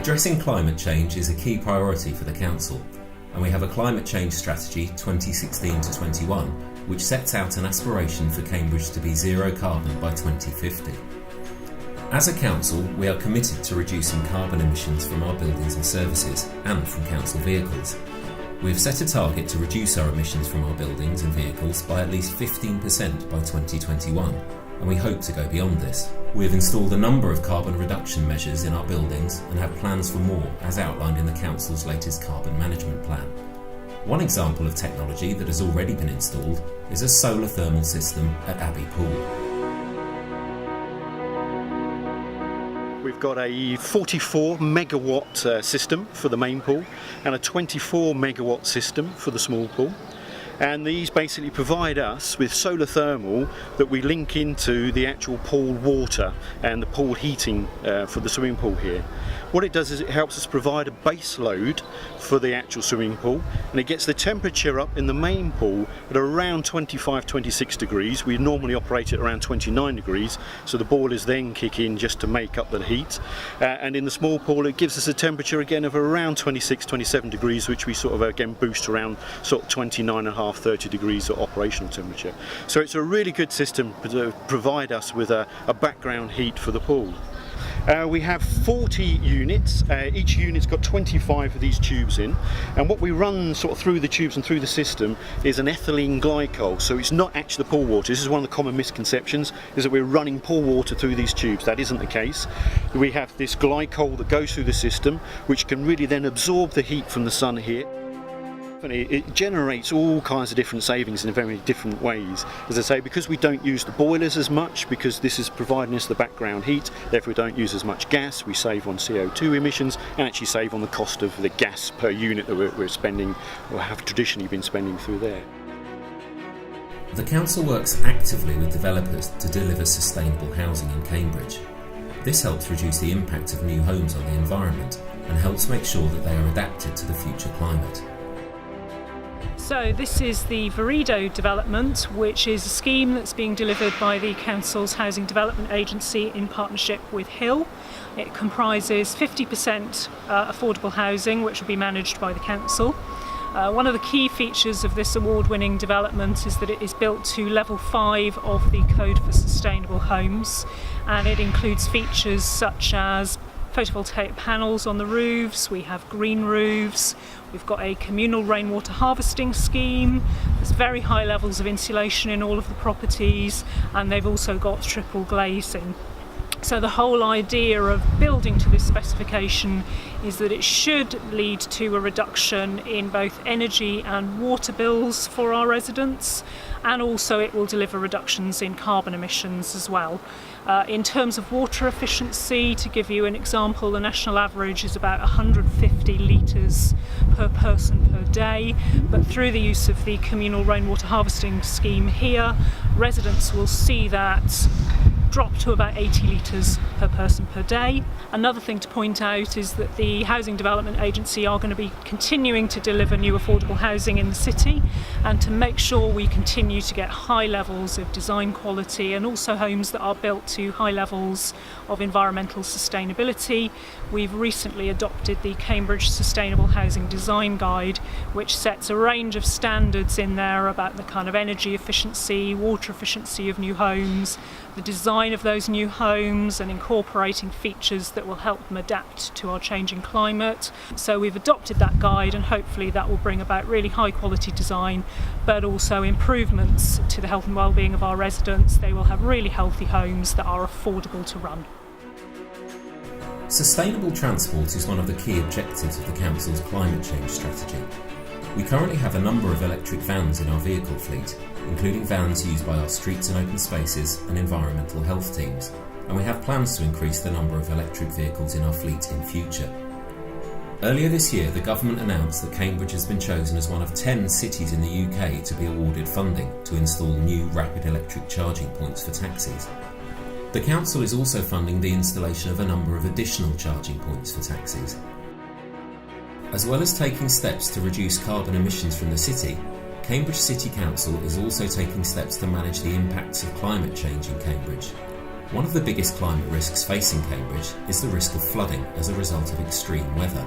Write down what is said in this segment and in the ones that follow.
Addressing climate change is a key priority for the Council, and we have a Climate Change Strategy 2016 to 21, which sets out an aspiration for Cambridge to be zero carbon by 2050. As a council, we are committed to reducing carbon emissions from our buildings and services and from council vehicles. We have set a target to reduce our emissions from our buildings and vehicles by at least 15% by 2021, and we hope to go beyond this. We have installed a number of carbon reduction measures in our buildings and have plans for more, as outlined in the Council's latest carbon management plan. One example of technology that has already been installed is a solar thermal system at Abbey Pool. We've got a 44 megawatt system for the main pool and a 24 megawatt system for the small pool. And these basically provide us with solar thermal that we link into the actual pool water and the pool heating for the swimming pool here. What it does is it helps us provide a base load for the actual swimming pool, and it gets the temperature up in the main pool at around 25-26 degrees. We normally operate at around 29 degrees, so the boilers then kick in just to make up the heat. And in the small pool it gives us a temperature again of around 26-27 degrees, which we sort of again boost around sort of 29.5-30 degrees of operational temperature. So it's a really good system to provide us with a background heat for the pool. We have 40 units, each unit's got 25 of these tubes in, and what we run sort of through the tubes and through the system is an ethylene glycol, so it's not actually the pool water. This is one of the common misconceptions, is that we're running pool water through these tubes. That isn't the case. We have this glycol that goes through the system, which can really then absorb the heat from the sun here. It generates all kinds of different savings in very different ways. As I say, because we don't use the boilers as much, because this is providing us the background heat, therefore we don't use as much gas, we save on CO2 emissions and actually save on the cost of the gas per unit that we're spending, or have traditionally been spending through there. The Council works actively with developers to deliver sustainable housing in Cambridge. This helps reduce the impact of new homes on the environment and helps make sure that they are adapted to the future climate. So this is the Viredo development, which is a scheme that's being delivered by the Council's Housing Development Agency in partnership with Hill. It comprises 50% affordable housing, which will be managed by the Council. One of the key features of this award-winning development is that it is built to level 5 of the Code for Sustainable Homes, and it includes features such as photovoltaic panels on the roofs, we have green roofs, we've got a communal rainwater harvesting scheme, there's very high levels of insulation in all of the properties, and they've also got triple glazing. So the whole idea of building to this specification is that it should lead to a reduction in both energy and water bills for our residents, and also it will deliver reductions in carbon emissions as well. In terms of water efficiency, to give you an example, the national average is about 150 litres per person per day, but through the use of the communal rainwater harvesting scheme here, residents will see that drop to about 80 litres per person per day. Another thing to point out is that the Housing Development Agency are going to be continuing to deliver new affordable housing in the city, and to make sure we continue to get high levels of design quality and also homes that are built to high levels of environmental sustainability, we've recently adopted the Cambridge Sustainable Housing Design Guide, which sets a range of standards in there about the kind of energy efficiency, water efficiency of new homes, the design of those new homes, and incorporating features that will help them adapt to our changing climate. So we've adopted that guide, and hopefully that will bring about really high quality design, but also improvements to the health and well-being of our residents. They will have really healthy homes that are affordable to run. Sustainable transport is one of the key objectives of the Council's climate change strategy. We currently have a number of electric vans in our vehicle fleet, including vans used by our streets and open spaces and environmental health teams, and we have plans to increase the number of electric vehicles in our fleet in future. Earlier this year, the government announced that Cambridge has been chosen as one of 10 cities in the UK to be awarded funding to install new rapid electric charging points for taxis. The Council is also funding the installation of a number of additional charging points for taxis. As well as taking steps to reduce carbon emissions from the city, Cambridge City Council is also taking steps to manage the impacts of climate change in Cambridge. One of the biggest climate risks facing Cambridge is the risk of flooding as a result of extreme weather.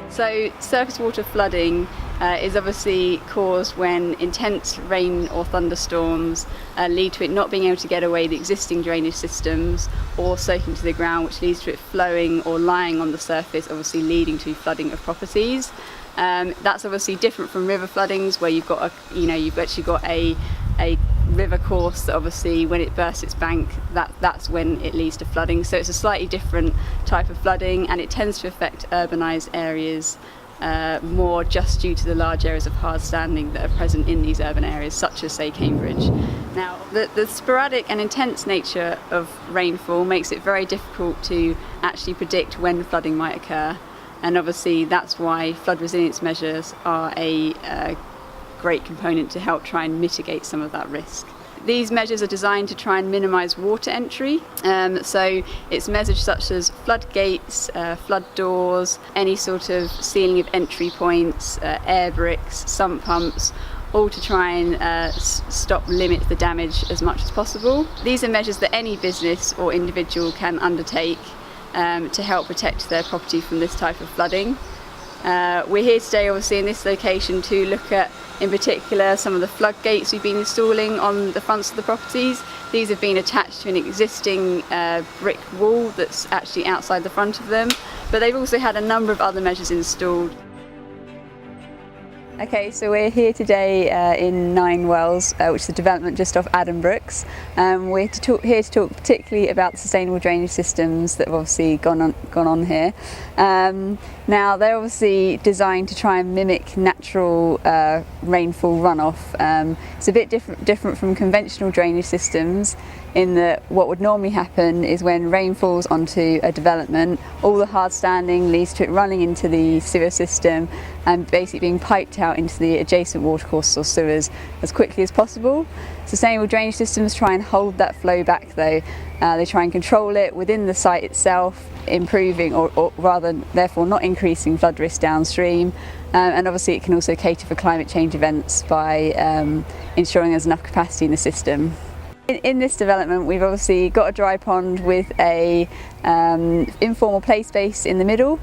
So surface water flooding is obviously caused when intense rain or thunderstorms lead to it not being able to get away the existing drainage systems or soaking to the ground, which leads to it flowing or lying on the surface, obviously leading to flooding of properties. That's obviously different from river floodings, where you've actually got a river course that obviously when it bursts its bank, that's when it leads to flooding. So it's a slightly different type of flooding, and it tends to affect urbanised areas more, just due to the large areas of hard standing that are present in these urban areas, such as, say, Cambridge. Now, the sporadic and intense nature of rainfall makes it very difficult to actually predict when flooding might occur, and obviously that's why flood resilience measures are a great component to help try and mitigate some of that risk. These measures are designed to try and minimise water entry, so it's measures such as floodgates, flood doors, any sort of sealing of entry points, air bricks, sump pumps, all to try and limit the damage as much as possible. These are measures that any business or individual can undertake to help protect their property from this type of flooding. We're here today, obviously, in this location to look at, in particular, some of the floodgates we've been installing on the fronts of the properties. These have been attached to an existing brick wall that's actually outside the front of them, but they've also had a number of other measures installed. Okay, so we're here today in Nine Wells, which is a development just off Addenbrooks. We're here to talk particularly about the sustainable drainage systems that have obviously gone on here. Now, they're obviously designed to try and mimic natural rainfall runoff. It's a bit different from conventional drainage systems, in that what would normally happen is when rain falls onto a development, all the hard standing leads to it running into the sewer system and basically being piped out into the adjacent watercourses or sewers as quickly as possible. Sustainable drainage systems try and hold that flow back though. They try and control it within the site itself, improving or rather therefore not increasing flood risk downstream. And obviously it can also cater for climate change events by ensuring there's enough capacity in the system. In this development, we've obviously got a dry pond with a informal play space in the middle,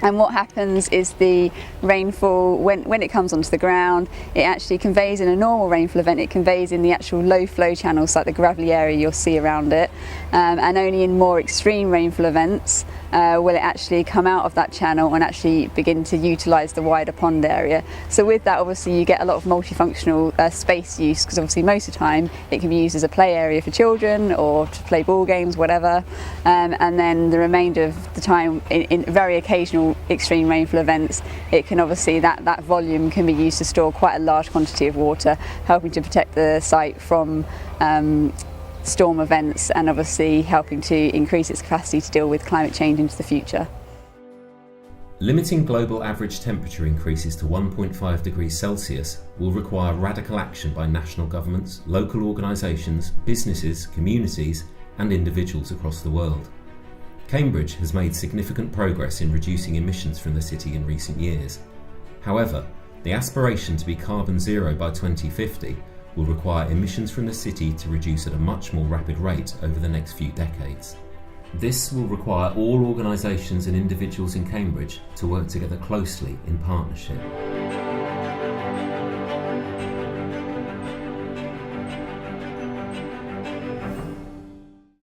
and what happens is the rainfall, when it comes onto the ground, it actually conveys in a normal rainfall event, it conveys in the actual low flow channels like the gravelly area you'll see around it, and only in more extreme rainfall events will it actually come out of that channel and actually begin to utilise the wider pond area. So with that, obviously you get a lot of multifunctional space use, because obviously most of the time it can be used as a play area for children or to play ball games, whatever, and then the remainder of the time in very occasional extreme rainfall events, it can obviously, that volume can be used to store quite a large quantity of water, helping to protect the site from storm events and obviously helping to increase its capacity to deal with climate change into the future. Limiting global average temperature increases to 1.5 degrees Celsius will require radical action by national governments, local organisations, businesses, communities and individuals across the world. Cambridge has made significant progress in reducing emissions from the city in recent years. However, the aspiration to be carbon zero by 2050 will require emissions from the city to reduce at a much more rapid rate over the next few decades. This will require all organisations and individuals in Cambridge to work together closely in partnership.